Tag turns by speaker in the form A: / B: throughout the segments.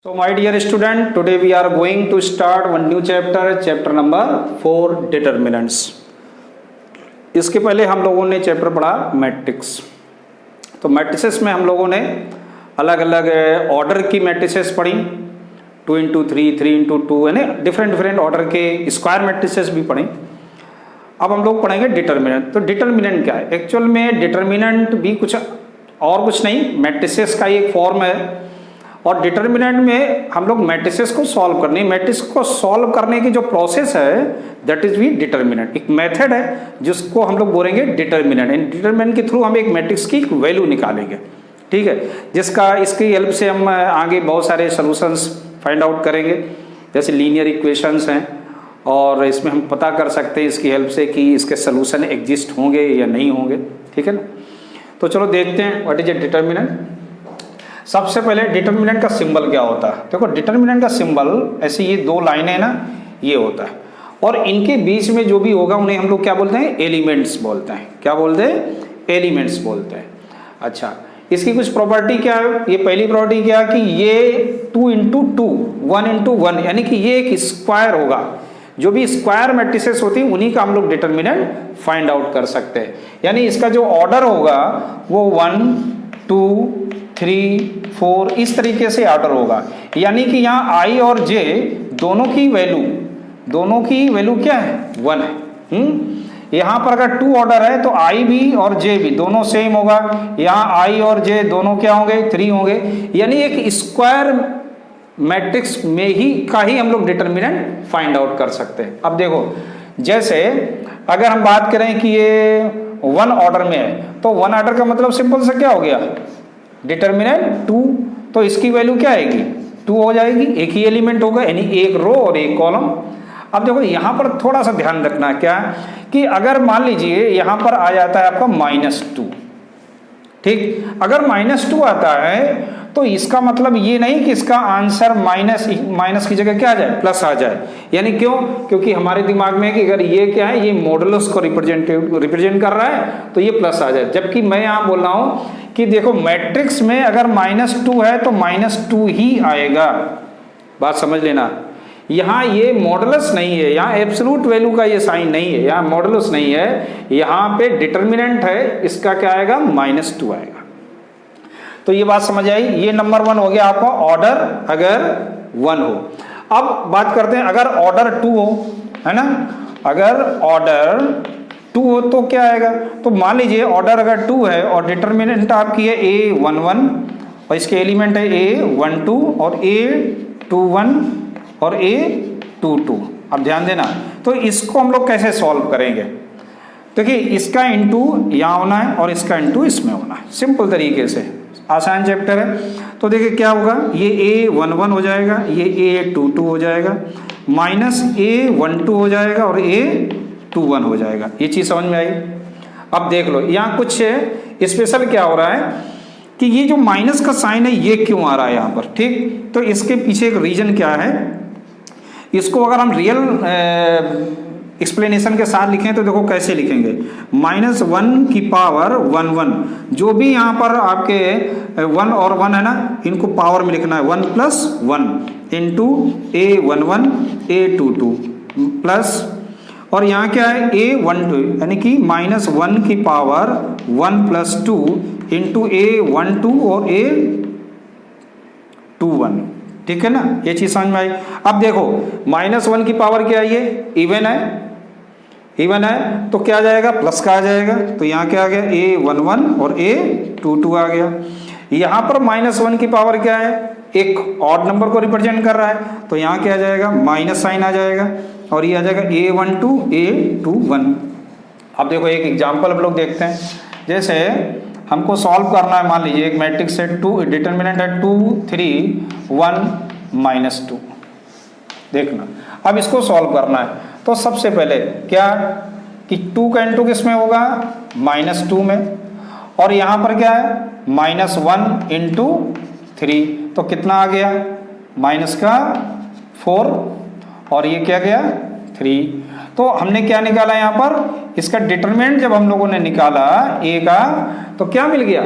A: So my dear student, today we are going to start one new chapter, chapter number 4 determinants. इसके पहले हम लोगों ने chapter पढ़ा मैट्रिक्स। तो मैट्रिसेस में हम लोगों ने अलग अलग ऑर्डर की मैट्रिसेस पढ़ी, 2 into 3, 3 into 2 यानी डिफरेंट ऑर्डर के स्क्वायर मैट्रिसेस भी पढ़ी। अब हम लोग पढ़ेंगे डिटर्मिनेंट। तो डिटर्मिनेंट क्या है? एक्चुअल में डिटर्मिनेंट भी कुछ नहीं, मैट्रिसेस का एक फॉर्म है। और डिटर्मिनेंट में हम लोग मैट्रिसेस को सॉल्व करने, मैट्रिक्स को सॉल्व करने की जो प्रोसेस है दैट इज भी डिटर्मिनेंट। एक मेथड है जिसको हम लोग बोलेंगे डिटर्मिनेंट। इन डिटर्मिनेंट के थ्रू हम एक मैट्रिक्स की वैल्यू निकालेंगे, ठीक है, जिसका इसकी हेल्प से हम आगे बहुत सारे सॉल्यूशंस फाइंड आउट करेंगे। जैसे लीनियर इक्वेशंस हैं और इसमें हम पता कर सकते हैं इसकी हेल्प से कि इसके सॉल्यूशन एग्जिस्ट होंगे या नहीं होंगे, ठीक है ना। तो चलो देखते हैं व्हाट इज ए डिटर्मिनेंट। सबसे पहले डिटर्मिनेंट का सिंबल क्या होता है? देखो डिटर्मिनेंट का सिंबल ऐसे ये दो लाइनें है ना, ये होता है और इनके बीच में जो भी होगा उन्हें हम लोग क्या बोलते हैं? एलिमेंट्स बोलते हैं। क्या बोलते हैं? एलिमेंट्स बोलते हैं। अच्छा, इसकी कुछ प्रॉपर्टी क्या है? ये पहली प्रॉपर्टी क्या है कि ये 2 into 2, 1 into 1 यानी कि ये एक स्क्वायर होगा। जो भी स्क्वायर मैट्रिसेस होती है उन्हीं का हम लोग डिटर्मिनेंट फाइंड आउट कर सकते हैं। यानी इसका जो ऑर्डर होगा वो 1, 2, 3, 4 इस तरीके से ऑर्डर होगा। यानी कि यहाँ i और j दोनों की वैल्यू क्या है? 1 है। यहाँ पर अगर 2 ऑर्डर है तो i भी और j भी दोनों सेम होगा। यहाँ i और j दोनों क्या होंगे? 3 होंगे। यानी एक स्क्वायर मैट्रिक्स में ही हम लोग डिटर्मिनेंट फाइंड आउट कर सकते हैं। अब देखो, जैसे अगर हम बात करें कि ये 1 ऑर्डर में है तो 1 ऑर्डर का मतलब सिंपल से क्या हो गया? डिटर्मिनेंट 2। तो इसकी वैल्यू क्या आएगी? 2 हो जाएगी। एक ही एलिमेंट होगा यानी एक रो और एक कॉलम। अब देखो यहाँ पर थोड़ा सा ध्यान रखना क्या कि अगर मान लीजिए यहाँ पर आ जाता है आपका -2, ठीक, अगर -2 आता है तो इसका मतलब ये नहीं कि इसका आंसर माइनस की जगह क्या आ जाए? प्लस आ जाए। यानी क्यों? क्योंकि हमारे दिमाग में कि अगर ये क्या है, ये मॉडुलस को रिप्रेजेंट कर रहा है तो ये प्लस आ जाए। जबकि मैं यहाँ बोल रहा हूँ कि देखो मैट्रिक्स में अगर -2 है तो -2 ही आएगा। बात समझ लेना, यहाँ ये मॉडुलस नहीं है, यहाँ एब्सोल्यूट वैल्यू का ये साइन नहीं है, यहाँ मॉडुलस नहीं है, यहाँ पे डिटर्मिनेंट है। इसका क्या आएगा? -2 आएगा। तो ये बात समझ आई। ये नंबर 1 हो गया आपका ऑर्डर अगर 1 हो। अब बात करते हैं अगर ऑर्डर 2 हो, है ना। अगर ऑर्डर 2 हो तो क्या आएगा? तो मान लीजिए ऑर्डर अगर 2 है और डिटर्मिनेंट आपकी है A11 और इसके एलिमेंट है A12 और A21 और A22। अब ध्यान देना, तो इसको हम लोग कैसे सॉल्व करेंगे? देखिए, इसका इंटू यहाँ होना है और इसका इंटू इसमें होना है, सिंपल तरीके से, आसान चैप्टर है। तो देखिए क्या होगा, ये A11 हो जाएगा, ये A22 हो जाएगा, माइनस A12 हो जाएगा और A21 हो जाएगा। ये चीज़ समझ में आई? अब देख लो यहाँ कुछ स्पेशल क्या हो रहा है कि ये जो माइनस का साइन है ये क्यों आ रहा है यहाँ पर, ठीक। तो इसके पीछे एक रीजन क्या है, इसको अगर हम रियल एक्सप्लेनेशन के साथ लिखें तो देखो कैसे लिखेंगे। -1 की पावर 1 1, जो भी यहाँ पर आपके 1 और 1 है ना, इनको पावर में लिखना है। 1 + 1 इंटू A11 A22 प्लस, और यहाँ क्या है? A12 यानी कि -1 की पावर 1 + 2 इंटू A12 और A21, ठीक है ना। ये चीज़ समझ में आई। अब देखो -1 की पावर क्या है? ये इवन है तो क्या आ जाएगा? प्लस का आ जाएगा। तो यहाँ क्या आ गया? A11 और A22 आ गया। यहाँ पर -1 की पावर क्या है? एक ऑड नंबर को रिप्रेजेंट कर रहा है, तो यहाँ क्या आ जाएगा? माइनस साइन आ जाएगा और ये आ जाएगा A12 A21। अब देखो एक एग्जाम्पल हम लोग देखते हैं। जैसे हमको सॉल्व करना है, मान लीजिए एक मैट्रिक्स है, 2 डिटर्मिनेंट है 2 3 1 -2। देखना, अब इसको सॉल्व करना है तो सबसे पहले क्या कि 2 का इंटू किस में होगा? -2 में, और यहाँ पर क्या है? -1 इंटू 3, तो कितना आ गया? -4 और ये क्या गया? 3। तो हमने क्या निकाला यहाँ पर? इसका डिटरमिनेंट जब हम लोगों ने निकाला A का तो क्या मिल गया?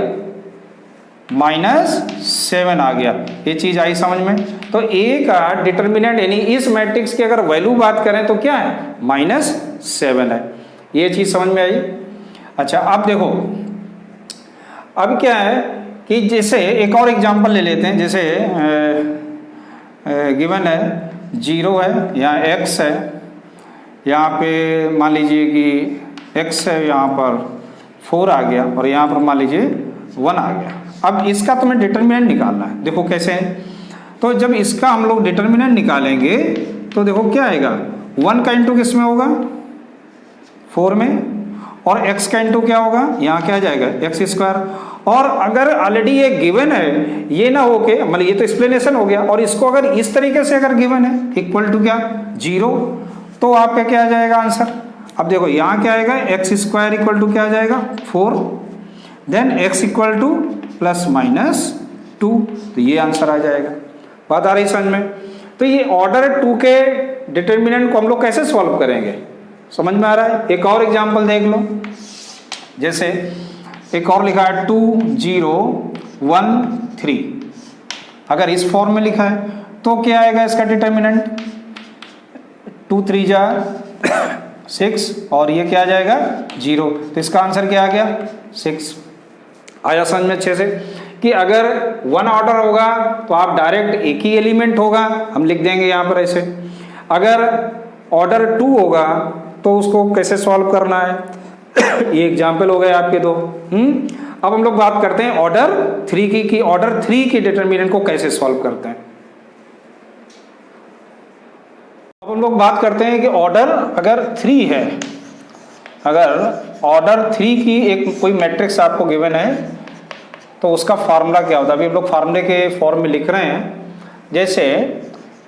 A: -7 आ गया। ये चीज़ आई समझ में? तो ए का डिटर्मिनेंट यानी इस मैट्रिक्स की अगर वैल्यू बात करें तो क्या है, -7 है। ये चीज़ समझ में आई। अच्छा अब देखो, अब क्या है कि जैसे एक और एग्जांपल ले लेते हैं, जैसे गिवन है 0 है, यहाँ x है, यहाँ पे मान लीजिए कि x है, यहाँ पर 4 आ गया और यहाँ पर मान लीजिए 1 आ गया। अब इसका तुम्हें डिटर्मिनेंट निकालना है। देखो कैसे है, तो जब इसका हम लोग डिटर्मिनेंट निकालेंगे तो देखो क्या आएगा, 1 का इंटू किस में होगा, 4 में, और x का इंटू क्या होगा, यहाँ क्या आ जाएगा, x²। और अगर ऑलरेडी ये गिवन है, ये ना हो के मतलब ये तो एक्सप्लेनेशन हो गया, और इसको अगर इस तरीके से अगर गिवन है इक्वल टू क्या 0, तो आपका क्या आ जाएगा आंसर। अब देखो यहाँ क्या आएगा, x² इक्वल टू क्या आ जाएगा 4, देन x इक्वल टू ±2, तो ये आंसर आ जाएगा। बात आ रही समझ में। तो ये ऑर्डर 2 के डिटर्मिनेंट को हम लोग कैसे सॉल्व करेंगे, समझ में आ रहा है। एक और एग्जांपल देख लो, जैसे एक और लिखा है 2 0 1 3, अगर इस फॉर्म में लिखा है तो क्या आएगा इसका डिटर्मिनेंट, 2 3 जा 6 और ये क्या आ जाएगा 0, तो इसका आंसर क्या आ गया 6। आया समझ में अच्छे से कि अगर 1 ऑर्डर होगा तो आप डायरेक्ट एक ही एलिमेंट होगा, हम लिख देंगे यहाँ पर ऐसे। अगर ऑर्डर 2 होगा तो उसको कैसे सॉल्व करना है ये एग्जाम्पल हो गए आपके दो। अब हम लोग बात करते हैं ऑर्डर 3 की, कि ऑर्डर 3 की डिटर्मिनेंट को कैसे सॉल्व करते हैं। अब हम लोग बात करते हैं कि ऑर्डर अगर 3 है, अगर ऑर्डर 3 की एक कोई मैट्रिक्स आपको गिवन है तो उसका फार्मूला क्या होता है। अभी हम लोग फार्मूले के फॉर्म में लिख रहे हैं। जैसे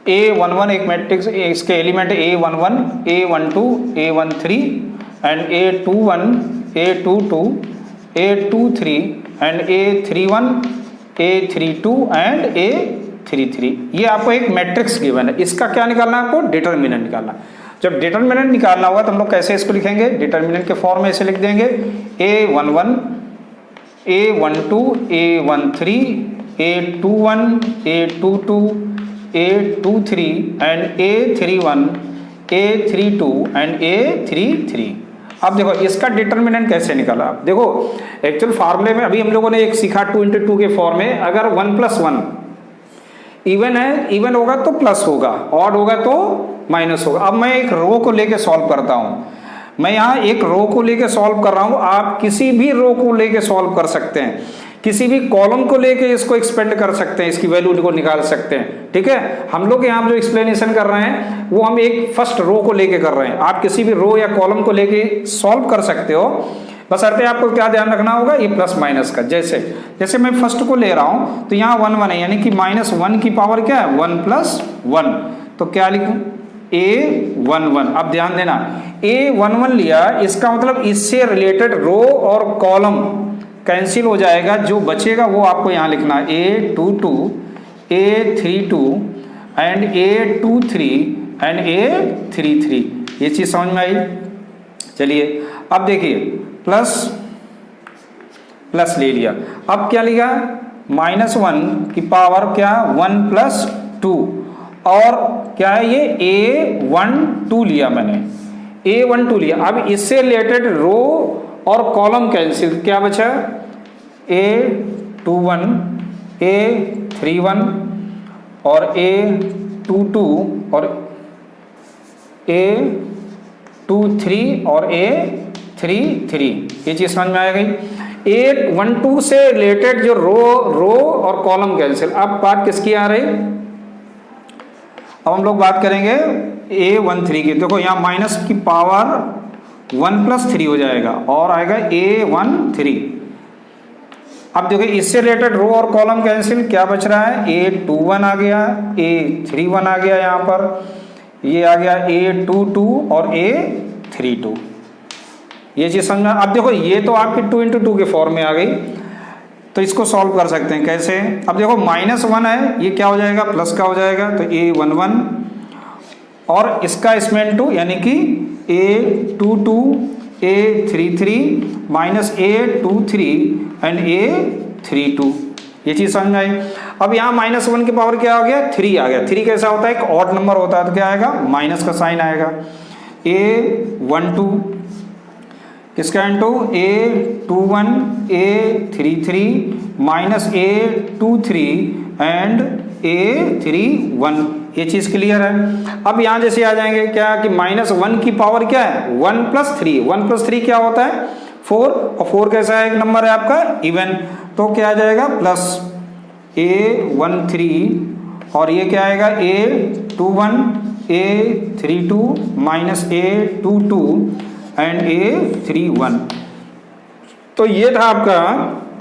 A: A11 एक मैट्रिक्स, इसके element A11 A12 A13 and A21 A22 A23 and A31 A32 and A33, ये आपको एक मैट्रिक्स गिवन है। इसका क्या निकालना है आपको, डिटर्मिनेंट निकालना है। जब डिटर्मिनेंट निकालना होगा तो हम लोग कैसे इसको लिखेंगे, डिटर्मिनेंट के फॉर्म में ऐसे लिख देंगे A11 A12 A13 A21 A22 A23 and A31 A32 and A33। अब देखो इसका डिटर्मिनेंट कैसे निकाला। आप देखो एक्चुअल फार्मूले में अभी हम लोगों ने एक सीखा 2 × 2 के फॉर्म में, अगर 1 + 1 इवन है, इवन होगा तो प्लस होगा, ऑड होगा तो माइनस होगा। अब मैं एक रो को लेके सॉल्व करता हूँ, मैं यहाँ एक रो को लेके सॉल्व कर रहा हूँ, आप किसी भी रो को लेके सॉल्व कर सकते हैं, किसी भी कॉलम को लेके इसको एक्सपेंड कर सकते हैं, इसकी वैल्यू को निकाल सकते हैं। ठीक है, हम लोग यहाँ जो एक्सप्लेनेशन कर रहे हैं वो हम एक फर्स्ट रो को लेके कर रहे हैं, आप किसी भी रो या कॉलम को लेके सॉल्व कर सकते हो। बस अर्थ आपको क्या ध्यान रखना होगा, ये प्लस माइनस का। जैसे मैं फर्स्ट को ले रहा हूँ तो यहाँ 1 1 है, यानी कि -1 की पावर क्या है 1 + 1, तो क्या लिखूँ A11। अब ध्यान देना, A11 लिया, इसका मतलब इससे रिलेटेड रो और कॉलम कैंसिल हो जाएगा, जो बचेगा वो आपको यहाँ लिखना है A22 A32 and A23 and A33। ये चीज़ समझ में आई। चलिए अब देखिए प्लस प्लस ले लिया, अब क्या लिखा -1 की पावर क्या 1 + 2, और क्या है ये A12 लिया मैंने, A12 लिया। अब इससे रिलेटेड रो और कॉलम कैंसिल, क्या बचा A21 A31 और A22 और A23 और A33। ये चीज़ समझ में आ गई। A12 से रिलेटेड जो रो और कॉलम कैंसिल। अब बात किसकी आ रही, अब हम लोग बात करेंगे A13 की। देखो यहाँ माइनस की पावर 1 + 3 हो जाएगा और आएगा A13। अब देखो इससे रिलेटेड रो और कॉलम कैंसिल, क्या बच रहा है A21 आ गया, A31 आ गया, यहाँ पर ये आ गया A22 और A32। ये चीज़ समझना। अब देखो ये तो आपकी 2 × 2 के फॉर्म में आ गई, तो इसको सॉल्व कर सकते हैं कैसे। अब देखो -1 है, ये क्या हो जाएगा प्लस का हो जाएगा, तो A11 और इसका इसमें 2 यानी कि A22 A33 -A23 and A32। ये चीज़ समझ में आई। अब यहाँ -1 की पावर क्या हो गया, 3 आ गया। 3 कैसा होता है, एक ऑड नंबर होता है, तो क्या आएगा, माइनस का साइन आएगा। A12 किसका into A21 A33 minus A23 and A31, ये चीज क्लियर है। अब यहां जैसे आ जाएंगे क्या कि -1 की पावर क्या है, 1 + 3। 1 + 3 क्या होता है, 4, और 4 कैसा है, एक नंबर है आपका इवन, तो क्या आ जाएगा प्लस A13 और ये क्या आएगा A21 A32 minus A22 and A31। तो ये था आपका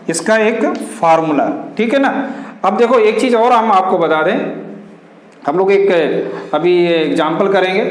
A: इसका एक फार्मूला, ठीक है ना। अब देखो एक चीज और हम आपको बता दें, हम लोग एक अभी एग्जाम्पल करेंगे।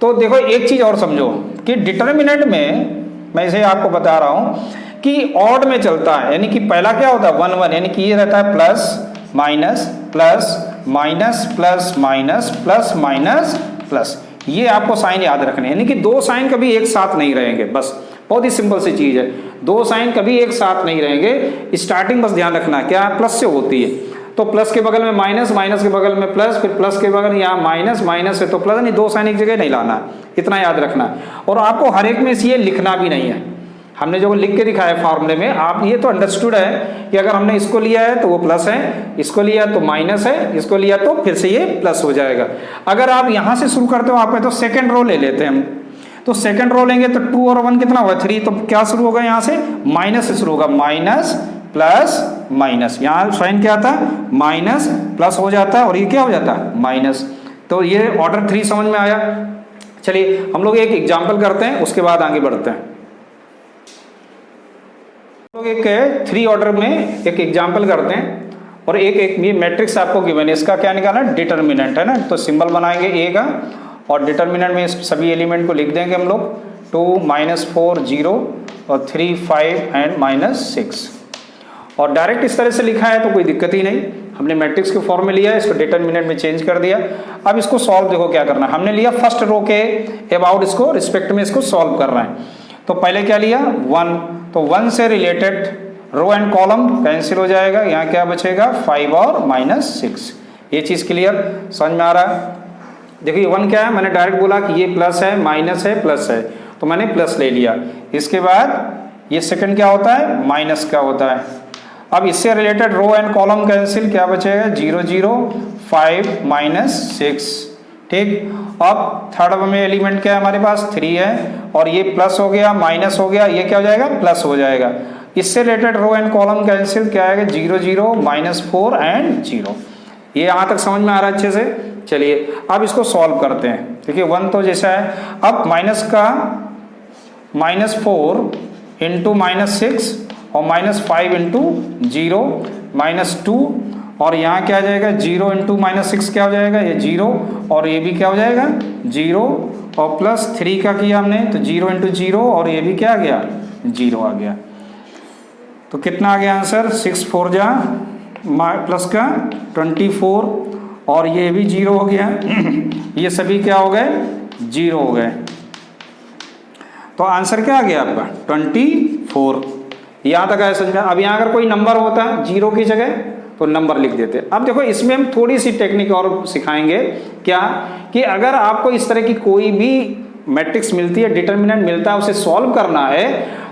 A: तो देखो एक चीज और समझो कि डिटर्मिनेंट में मैं इसे आपको बता रहा हूं कि ऑड में चलता है, यानी कि पहला क्या होता है 1 1, यानी कि ये रहता है plus minus plus minus plus minus plus minus plus, ये आपको साइन याद रखने, यानी कि दो साइन कभी एक साथ नहीं रहेंगे। बस बहुत ही सिंपल सी चीज है, दो साइन कभी एक साथ नहीं रहेंगे। स्टार्टिंग बस ध्यान रखना क्या प्लस से होती है, तो प्लस के बगल में माइनस, माइनस के बगल में प्लस, फिर प्लस के बगल यहाँ माइनस, माइनस है तो प्लस, नहीं दो साइन एक जगह नहीं लाना, इतना याद रखना। और आपको हर एक में ये लिखना भी नहीं है, हमने जो लिख के दिखाया फार्मूले में, आप ये तो अंडरस्टूड है कि अगर हमने इसको लिया है तो वो प्लस है, इसको लिया तो माइनस है, इसको लिया तो फिर से ये प्लस हो जाएगा। अगर आप यहां से शुरू करते हो आपने तो सेकंड रो ले लेते हैं हम, तो सेकंड रो लेंगे तो 2 और 1 कितना हुआ 3, तो क्या शुरू होगा यहाँ से माइनस से शुरू होगा, माइनस प्लस माइनस, यहाँ साइन क्या था माइनस प्लस हो जाता है और ये क्या हो जाता है माइनस। तो ये ऑर्डर 3 समझ में आया। चलिए हम लोग एक एग्जाम्पल करते हैं, उसके बाद आगे बढ़ते हैं। हम लोग एक 3 ऑर्डर में एक एग्जाम्पल करते हैं और एक ये मैट्रिक्स आपको गिवन है, इसका क्या निकालना है डिटर्मिनेंट है ना। तो सिंबल बनाएंगे ए का और डिटर्मिनेंट में इस सभी एलिमेंट को लिख देंगे हम लोग 2 -4 0 और 3 5 एंड -6, और डायरेक्ट इस तरह से लिखा है तो कोई दिक्कत ही नहीं। हमने मैट्रिक्स के फॉर्म में लिया है, इसको डिटर्मिनेंट में चेंज कर दिया। अब इसको सॉल्व देखो क्या करना है, हमने लिया फर्स्ट रो के अबाउट, इसको रिस्पेक्ट में इसको सॉल्व करना है। तो पहले क्या लिया 1, तो 1 से related row and column cancel हो जाएगा, यहाँ क्या बचेगा 5 और -6। ये चीज क्लियर समझ में आ रहा है। देखिए 1 क्या है, मैंने डायरेक्ट बोला कि ये प्लस है माइनस है प्लस है, तो मैंने प्लस ले लिया। इसके बाद ये सेकंड क्या होता है माइनस का होता है। अब इससे related row and column cancel, क्या बचेगा 0 0 5 -6, ठीक। अब थर्ड में एलिमेंट क्या है हमारे पास 3 है और ये प्लस हो गया माइनस हो गया, ये क्या हो जाएगा प्लस हो जाएगा। इससे related row and column cancel, क्या आएगा 0 0 -4 एंड 0। ये यहाँ तक समझ में आ रहा है अच्छे से। चलिए अब इसको सॉल्व करते हैं। देखिए 1 तो जैसा है, अब माइनस का -4 इंटू -6 और -5 इंटू 0 -2, और यहाँ क्या आ जाएगा 0 इंटू -6 क्या हो जाएगा ये 0, और ये भी क्या हो जाएगा 0, और प्लस 3 का किया हमने तो 0 इंटू 0, और ये भी क्या आ गया 0 आ गया। तो कितना आ गया आंसर 6 4 जा प्लस का 24, और ये भी 0 हो गया। ये सभी क्या हो गए 0 हो गए। तो आंसर क्या आ गया आपका 24। यहाँ तक आया समझ में। अब यहाँ अगर कोई नंबर होता 0 की जगह तो नंबर लिख देते। अब देखो इसमें हम थोड़ी सी टेक्निक और सिखाएंगे, क्या कि अगर आपको इस तरह की कोई भी मैट्रिक्स मिलती है, डिटर्मिनेंट मिलता है, उसे सॉल्व करना है,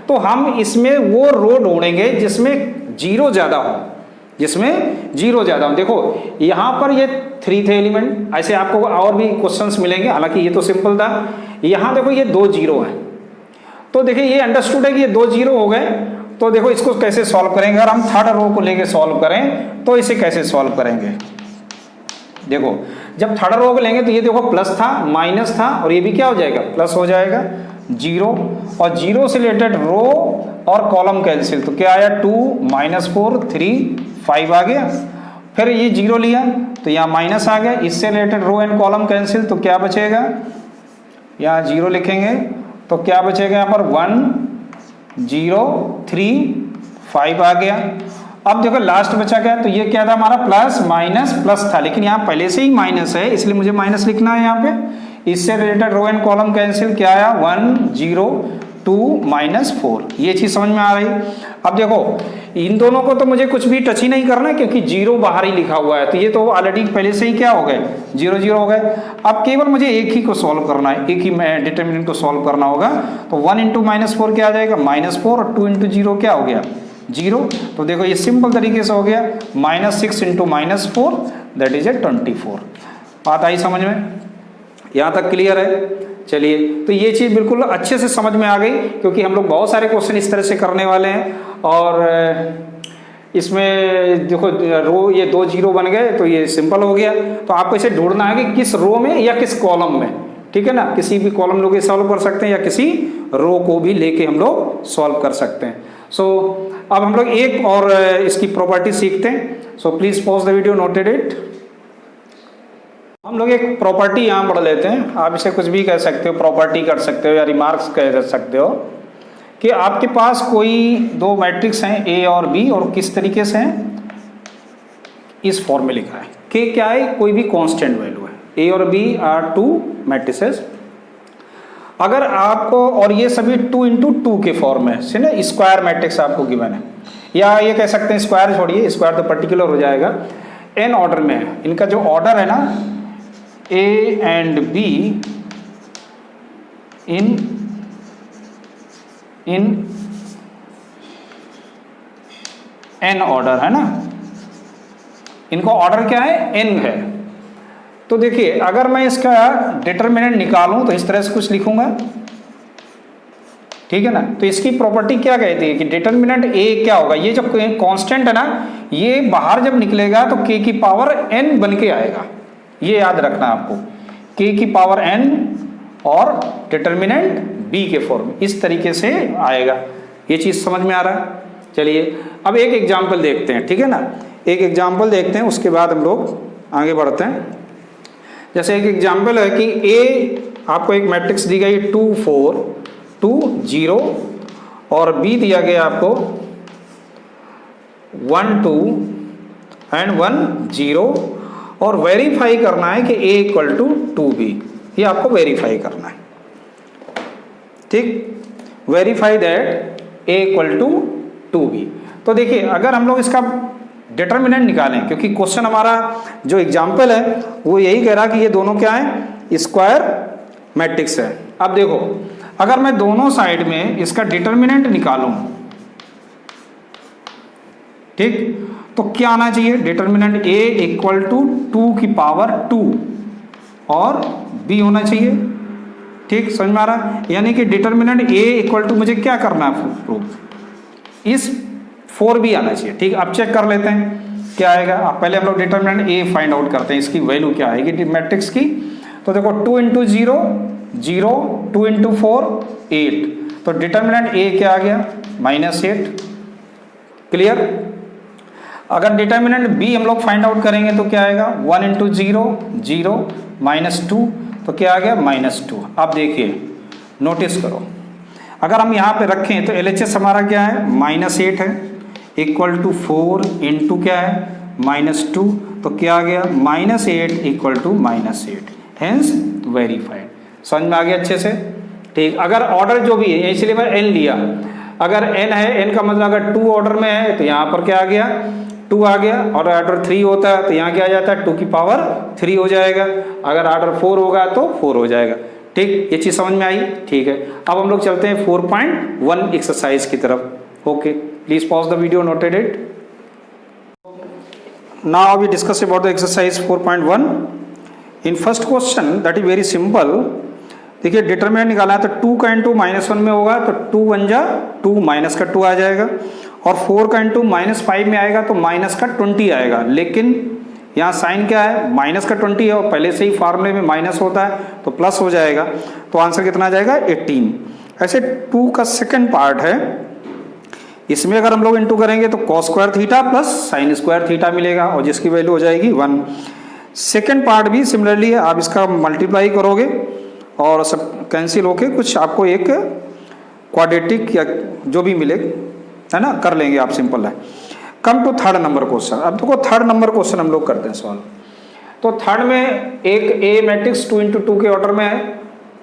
A: तो हम इसमें वो रो ढूंढेंगे जिसमें 0 ज़्यादा हो, जिसमें 0 ज़्यादा हो। देखो यहाँ पर ये 3 थे एलिमेंट, ऐसे आपको और भी क्वेश्चंस मिलेंगे, हालांकि ये तो सिंपल था। यहाँ देखो ये 2 0 हैं, तो देखिए ये अंडरस्टूड है कि ये 2 0 हो गए। तो देखो इसको कैसे सॉल्व करेंगे, अगर हम थर्ड रो को लेके सॉल्व करें तो इसे कैसे सॉल्व करेंगे। देखो जब थर्ड रो को लेंगे तो ये देखो प्लस था माइनस था, और ये भी क्या हो जाएगा प्लस हो जाएगा 0, और 0 से रिलेटेड रो और कॉलम कैंसिल, तो क्या आया 2 -4 3 5 आ गया। फिर ये 0 लिया तो यहाँ माइनस आ गया, इससे related row and column cancel, तो क्या बचेगा यहाँ 0 लिखेंगे तो क्या बचेगा यहाँ पर 1 0 3 5 आ गया। अब देखो लास्ट बचा क्या, तो ये क्या था हमारा प्लस माइनस प्लस था, लेकिन यहाँ पहले से ही माइनस है इसलिए मुझे माइनस लिखना है यहाँ पे। इससे related row and column cancel, क्या आया 1 0 2 माइनस 4, ये चीज़ समझ में आ रही। अब देखो इन दोनों को तो मुझे कुछ भी टच ही नहीं करना है क्योंकि 0 बाहर ही लिखा हुआ है, तो ये तो ऑलरेडी पहले से ही क्या हो गए 0 0 हो गए। अब केवल मुझे एक ही को सॉल्व करना है, एक ही डिटर्मिनेंट को सॉल्व करना होगा। तो 1 इंटू माइनस 4 क्या आ जाएगा -4 और 2 इंटू 0 क्या हो गया 0। तो देखो ये सिंपल तरीके से हो गया -6 इंटू -4 दैट इज ए 24। बात आई समझ में, यहाँ तक क्लियर है। चलिए तो ये चीज़ बिल्कुल अच्छे से समझ में आ गई क्योंकि हम लोग बहुत सारे क्वेश्चन इस तरह से करने वाले हैं। और इसमें देखो रो ये 2 0 बन गए तो ये सिंपल हो गया। तो आपको इसे ढूंढना है कि किस रो में या किस कॉलम में, ठीक है ना। किसी भी कॉलम लोग सॉल्व कर सकते हैं या किसी रो को भी लेके हम लोग सॉल्व कर सकते हैं। सो अब हम लोग एक और इसकी प्रॉपर्टी सीखते हैं। So please pause the video, noted it. हम लोग एक प्रॉपर्टी यहाँ पढ़ लेते हैं। आप इसे कुछ भी कह सकते हो, प्रॉपर्टी कर सकते हो या रिमार्क्स कह सकते हो कि आपके पास कोई दो मैट्रिक्स हैं ए और बी, और किस तरीके से हैं इस फॉर्म में लिखा है कि क्या है, कोई भी कांस्टेंट वैल्यू है। ए और बी आर 2 मैट्रिसेस। अगर आपको, और ये सभी 2 इंटू 2 के फॉर्म में से ना, स्क्वायर मैट्रिक्स आपको गिवन है, या ये कह सकते हैं स्क्वायर छोड़िए, स्क्वायर तो पर्टिकुलर हो जाएगा, एन ऑर्डर में है। इनका जो ऑर्डर है ना A and be in an order है ना, इनको ऑर्डर क्या है एन है। तो देखिए अगर मैं इसका डिटरमिनेंट निकालूं तो इस तरह से कुछ लिखूंगा, ठीक है ना। तो इसकी प्रॉपर्टी क्या कहती है कि डिटरमिनेंट ए क्या होगा, ये जो कांस्टेंट है ना, ये बाहर जब निकलेगा तो k की पावर n बन के आएगा। ये याद रखना आपको, k की पावर n और डिटरमिनेंट b के फॉर्म इस तरीके से आएगा। ये चीज समझ में आ रहा है। चलिए अब एक एग्जाम्पल देखते हैं, ठीक है ना। एक एग्जाम्पल देखते हैं, उसके बाद हम लोग आगे बढ़ते हैं। जैसे एक एग्जाम्पल है कि a आपको एक मैट्रिक्स दी गई 2 4 2 0 और b दिया गया आपको 1 2 एंड 1 0, और वेरीफाई करना है कि a इक्वल टू 2b। ये आपको वेरीफाई करना है, ठीक। Verify that a equal to 2b। तो देखिए अगर हम लोग इसका डिटरमिनेंट निकालें, क्योंकि क्वेश्चन हमारा जो एग्जाम्पल है वो यही कह रहा कि ये दोनों क्या है, स्क्वायर मैट्रिक्स है। अब देखो अगर मैं दोनों साइड में इसका डिटरमिनेंट निकालूं, ठीक, तो क्या आना चाहिए, डिटरमिनेंट a इक्वल टू 2 की पावर 2 और b होना चाहिए, ठीक। समझ में आ रहा है। यानी कि डिटरमिनेंट a इक्वल टू मुझे क्या करना है, प्रूफ इस 4b आना चाहिए, ठीक। अब चेक कर लेते हैं क्या आएगा। अब पहले हम लोग डिटरमिनेंट a फाइंड आउट करते हैं, इसकी वैल्यू क्या आएगी मैट्रिक्स की। तो देखो 2 इंटू 0 0, 2 इंटू 4 8, तो डिटरमिनेंट a क्या आ गया -8। क्लियर। अगर डिटरमिनेंट b हम लोग फाइंड आउट करेंगे तो क्या आएगा, 1 इंटू 0 0 -2, तो क्या आ गया -2। अब देखिए नोटिस करो, अगर हम यहाँ पे रखें तो LHS हमारा क्या है -8 है, इक्वल टू 4 इंटू क्या है -2, तो क्या आ गया -8 इक्वल टू -8, हेंस वेरीफाइड। समझ में आ गया अच्छे से, ठीक। अगर ऑर्डर जो भी है, इसलिए मैं n लिया, अगर n है, n का मतलब अगर 2 ऑर्डर में है तो यहाँ पर क्या आ गया 2 आ गया, और ऑर्डर 3 होता है तो यहाँ क्या आ जाता है 2 की पावर 3 हो जाएगा। अगर ऑर्डर 4 होगा तो 4 हो जाएगा, ठीक। ये चीज समझ में आई, ठीक है। अब हम लोग चलते हैं 4.1 एक्सरसाइज की तरफ। Okay, please pause the video, noted it. Now we discuss about the exercise 4.1। In first question that is very simple. देखिए डिटरमिनेंट निकालना है तो 2 का इंटू -1 में होगा तो 2 1 जा 2, माइनस का 2 आ जाएगा, और 4 का इंटू -5 में आएगा तो माइनस का 20 आएगा। लेकिन यहाँ साइन क्या है, माइनस का 20 है और पहले से ही फार्मूले में माइनस होता है तो प्लस हो जाएगा, तो आंसर कितना आ जाएगा 18। ऐसे 2 का सेकंड पार्ट है, इसमें अगर हम लोग इंटू करेंगे तो cos square theta plus sine square theta मिलेगा, और जिसकी वैल्यू हो जाएगी 1। सेकेंड पार्ट भी सिमिलरली है, आप इसका मल्टीप्लाई करोगे और सब कैंसिल होके कुछ आपको एक क्वाड्रेटिक या जो भी मिले, है ना, कर लेंगे आप, सिंपल है। Come to third number question. अब देखो थर्ड नंबर क्वेश्चन हम लोग करते हैं सॉल्व। तो थर्ड में एक ए मैट्रिक्स 2 इंटू 2 के ऑर्डर में है,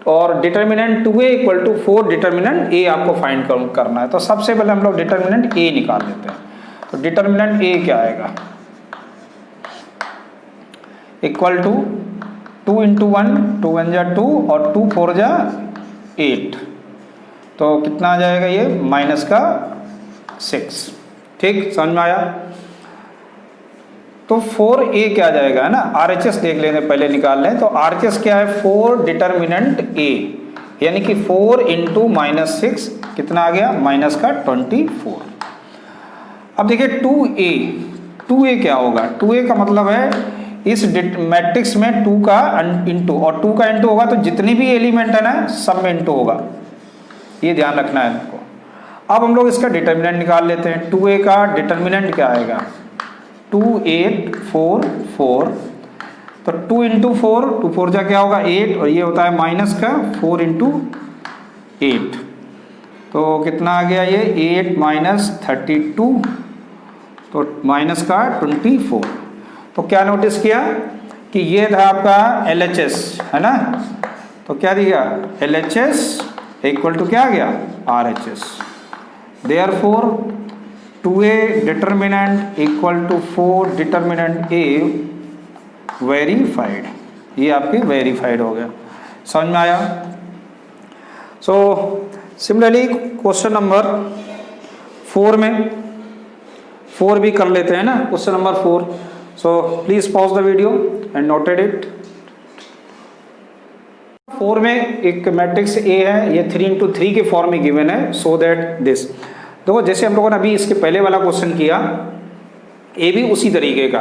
A: और determinant 2a equal to 4 determinant a आपको फाइंड करना है। तो सबसे पहले हम लोग डिटर्मिनेंट a निकाल लेते हैं। तो डिटर्मिनेंट a क्या आएगा, इक्वल टू 2 इंटू 1, 2 1 जा 2 और 2 4 जा 8, तो कितना आ जाएगा ये माइनस का 6। ठीक, समझ में आया। तो 4a क्या जाएगा, है ना, RHS देख लेंगे, पहले निकाल लें। तो RHS क्या है, 4 डिटर्मिनेंट a, यानी कि 4 इंटू माइनस 6 कितना आ गया, माइनस का 24। अब देखिए 2a क्या होगा, 2a का मतलब है इस मैट्रिक्स में 2 का इंटू, और 2 का इंटू होगा तो जितने भी एलिमेंट है ना सब में इंटू होगा, ये ध्यान रखना है आपको। अब हम लोग इसका डिटर्मिनेंट निकाल लेते हैं। 2a का डिटर्मिनेंट क्या आएगा, 2 8 4 4, तो 2 इंटू 4, 2 4 जा क्या होगा 8, और ये होता है माइनस का 4 इंटू 8, तो कितना आ गया ये 8 माइनस 32, तो माइनस का 24। तो क्या नोटिस किया कि ये था आपका LHS, है ना, तो क्या दिया LHS इक्वल टू क्या आ गया RHS। Therefore 2a determinant equal to 4 determinant a verified, ये आपकी वेरीफाइड हो गया। समझ में आया। सो सिमिलरली क्वेश्चन नंबर 4 में 4 भी कर लेते हैं ना, question number 4। So please pause the video and noted it. 4 में एक मैट्रिक्स A है, ये 3 इंटू 3 के फॉर्म में गिवन है, सो दैट दिस। देखो जैसे हम लोगों ने अभी इसके पहले वाला क्वेश्चन किया, ए भी उसी तरीके का।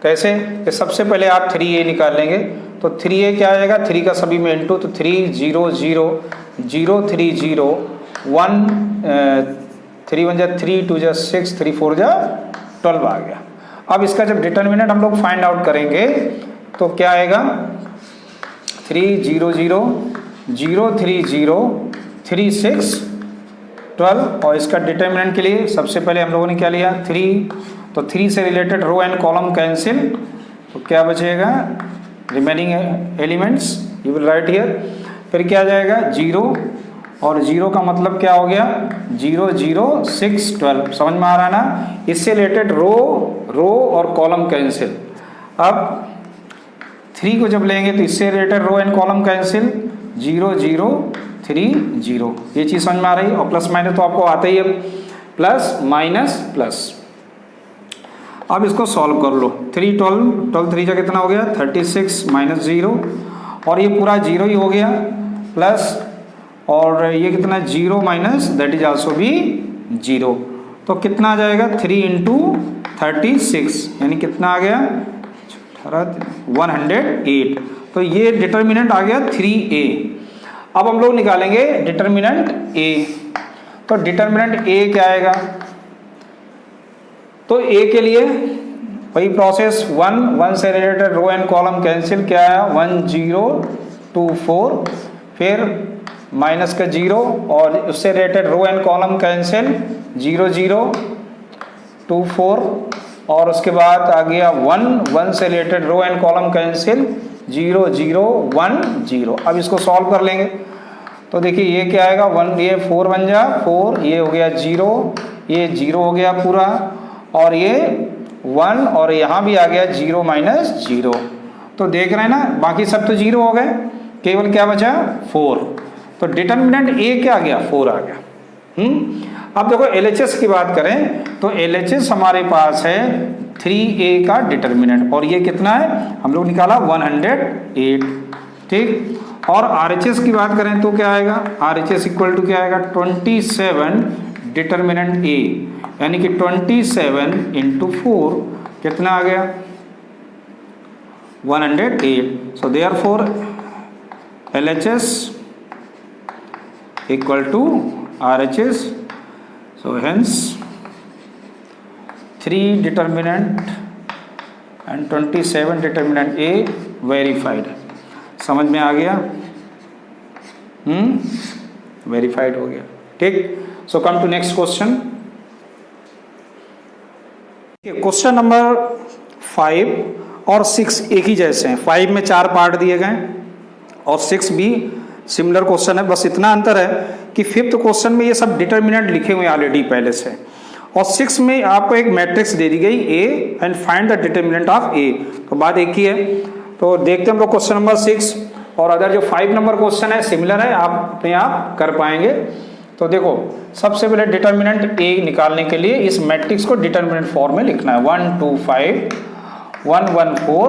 A: कैसे कि सबसे पहले आप 3a निकाल लेंगे, तो 3a क्या आएगा, 3 का सभी में इंटू, तो 3 0 0 0 3 0 1 3 1 जा 3 2 जा 6 3 4 जा 12 आ गया। अब इसका जब डिटर्मिनेंट हम लोग फाइंड आउट करेंगे तो क्या आएगा, 3 0 0 0 3 0 3 6 12, और इसका डिटर्मिनेंट के लिए सबसे पहले हम लोगों ने क्या लिया 3, तो 3 से related row and column cancel, तो क्या बचेगा remaining elements you will write here. फिर क्या आ जाएगा 0, और 0 का मतलब क्या हो गया 0 0 6 12, समझ में आ रहा है ना। इससे रिलेटेड रो और कॉलम कैंसिल। अब 3 को जब लेंगे तो इससे related row and column cancel, 0 0 3 0, ये चीज़ समझ में आ रही है। और प्लस माइनस तो आपको आता ही है, प्लस माइनस प्लस। अब इसको सॉल्व कर लो, 3 12 12 3 का कितना हो गया 36 माइनस 0, और ये पूरा 0 ही हो गया, प्लस और ये कितना 0 माइनस दैट इज आल्सो भी 0, तो कितना आ जाएगा 3 इंटू 36, यानी कितना आ गया 108। तो ये डिटर्मिनेंट आ गया 3a। अब हम लोग निकालेंगे डिटर्मिनेंट a। तो डिटर्मिनेंट a क्या आएगा, तो a के लिए वही प्रोसेस 1 से related row and column cancel, क्या आया 1 0 2 4, फिर माइनस का 0 और उससे related row and column cancel 0 0 2 4, और उसके बाद आ गया 1 से related row and column cancel 0 0 1 0। अब इसको सॉल्व कर लेंगे, तो देखिए ये क्या आएगा 1, ये 4 बन जा 4, ये हो गया 0, ये 0 हो गया पूरा, और ये 1, और यहाँ भी आ गया 0 माइनस 0। तो देख रहे हैं ना, बाकी सब तो 0 हो गए, केवल क्या बचा 4। तो डिटर्मिनेंट a क्या आ गया 4 आ गया। अब देखो LHS की बात करें तो LHS हमारे पास है 3a का डिटर्मिनेंट, और ये कितना है हम लोग निकाला 108। ठीक, और RHS की बात करें तो क्या आएगा, RHS इक्वल टू क्या आएगा 27 डिटर्मिनेंट a, यानी कि 27 इंटू 4 कितना आ गया 108। So therefore LHS equal to RHS, so hence 3 determinant and 27 determinant A verified। समझ में आ गया, वेरीफाइड हो गया। ठीक, so come to next question. Question number 5 और 6 एक ही जैसे हैं। 5 में 4 पार्ट दिए गए और 6 भी सिमिलर क्वेश्चन है, बस इतना अंतर है कि फिफ्थ क्वेश्चन में ये सब डिटर्मिनेंट लिखे हुए हैं ऑलरेडी पहले से, और सिक्स में आपको एक मैट्रिक्स दे दी गई A and find the determinant of A, तो बात एक ही है। तो देखते हैं हम लोग क्वेश्चन नंबर 6, और अगर जो 5 नंबर क्वेश्चन है सिमिलर है, आप अपने आप कर पाएंगे। तो देखो सबसे पहले डिटर्मिनेंट ए निकालने के लिए इस मैट्रिक्स को डिटर्मिनेंट फॉर्म में लिखना है। 1 2 5 1 1 4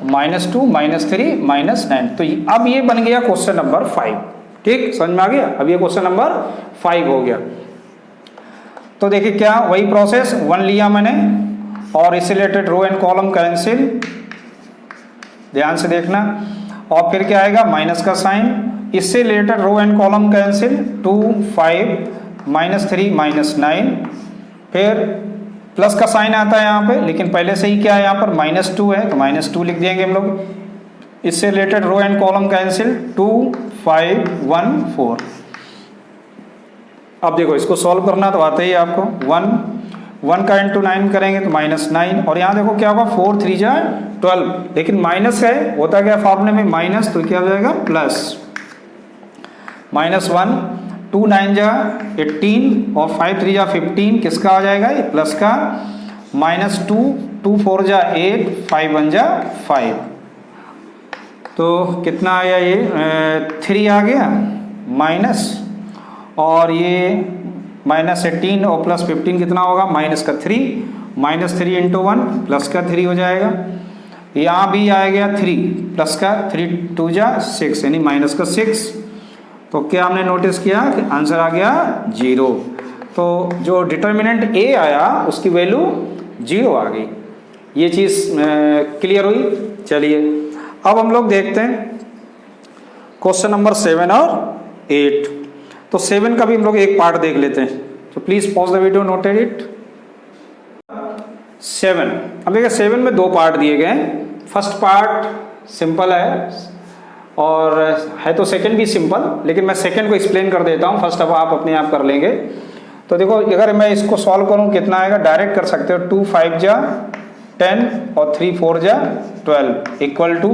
A: -2 -3 -9। तो अब ये बन गया क्वेश्चन नंबर 5। ठीक, समझ में आ गया? अब ये क्वेश्चन नंबर 5 हो गया। तो देखिए क्या, वही प्रोसेस, 1 लिया मैंने और इससे related row and column cancel, ध्यान से देखना, और फिर क्या आएगा माइनस का साइन, इससे related row and column cancel, 2 5 -3 -9, फिर प्लस का साइन आता है यहाँ पे, लेकिन पहले से ही क्या है यहाँ पर -2 है तो -2 लिख देंगे हम लोग। इससे related row and column cancel, 2 5 1 4। अब देखो इसको सॉल्व करना तो आता ही है आपको, 1 का इंटू 9 करेंगे तो -9, और यहाँ देखो क्या होगा 4 3 जा 12, लेकिन माइनस है, होता क्या फॉर्मूले में माइनस, तो क्या हो जाएगा प्लस, -1 2 9 जा 18 और 5 3 जा 15, किसका आ जाएगा ये प्लस का, -2 2 4 जा 8 5 1 जा 5, तो कितना आया ये 3 आ गया माइनस, और ये -18 और प्लस 15 कितना होगा माइनस का 3, -3 × 1 प्लस का 3 हो जाएगा। यहाँ भी आ गया 3 प्लस का 3 2 जा 6 यानी माइनस का 6। तो क्या हमने नोटिस किया कि आंसर आ गया 0। तो जो डिटर्मिनेंट ए आया उसकी वैल्यू 0 आ गई। ये चीज़ क्लियर हुई। चलिए अब हम लोग देखते हैं क्वेश्चन नंबर 7 और 8। तो 7 का भी हम लोग एक पार्ट देख लेते हैं, तो please pause the video, noted it. 7, अब देखिए 7 में 2 पार्ट दिए गए हैं। फर्स्ट पार्ट सिंपल है और है तो सेकंड भी सिंपल, लेकिन मैं सेकंड को एक्सप्लेन कर देता हूँ, फर्स्ट अब आप अपने आप कर लेंगे। तो देखो अगर मैं इसको सॉल्व करूँ कितना आएगा, डायरेक्ट कर सकते हो, 2 5 जा 10 और 3 4 जा 12 इक्वल टू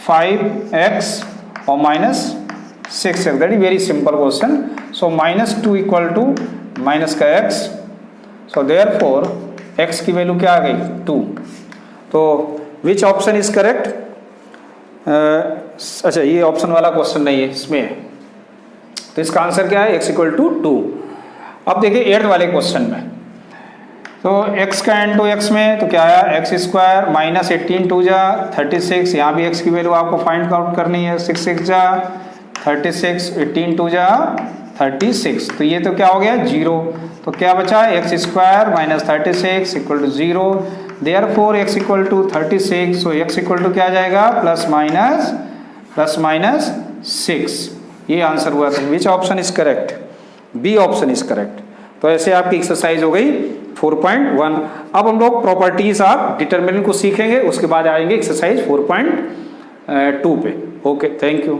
A: 5x और -6x, that is very simple question. So -2 equal to minus का x, सो देयरफॉर x की वैल्यू क्या आ गई 2। तो विच ऑप्शन इज करेक्ट? अच्छा ये ऑप्शन वाला क्वेश्चन नहीं है इसमें, तो इसका आंसर क्या है x इक्वल टू 2। अब देखिए 8th वाले क्वेश्चन में, तो x का इंटू x में तो क्या आया x स्क्वायर -18 2 जा 36, यहाँ भी x की वैल्यू आपको फाइंड आउट करनी है, 6 6 जा 36 18 2 जा 36, तो ये तो क्या हो गया 0। तो क्या बचा है x square -36 equal to 0, therefore x equal to 36, so x equal to क्या आ जाएगा प्लस माइनस 6। ये आंसर हुआ था। Which option is correct? B option is correct. तो ऐसे आपकी एक्सरसाइज हो गई 4.1। अब हम लोग प्रॉपर्टीज ऑफ डिटर्मिनेंट को सीखेंगे, उसके बाद आएंगे एक्सरसाइज 4.2 पे। Okay, thank you.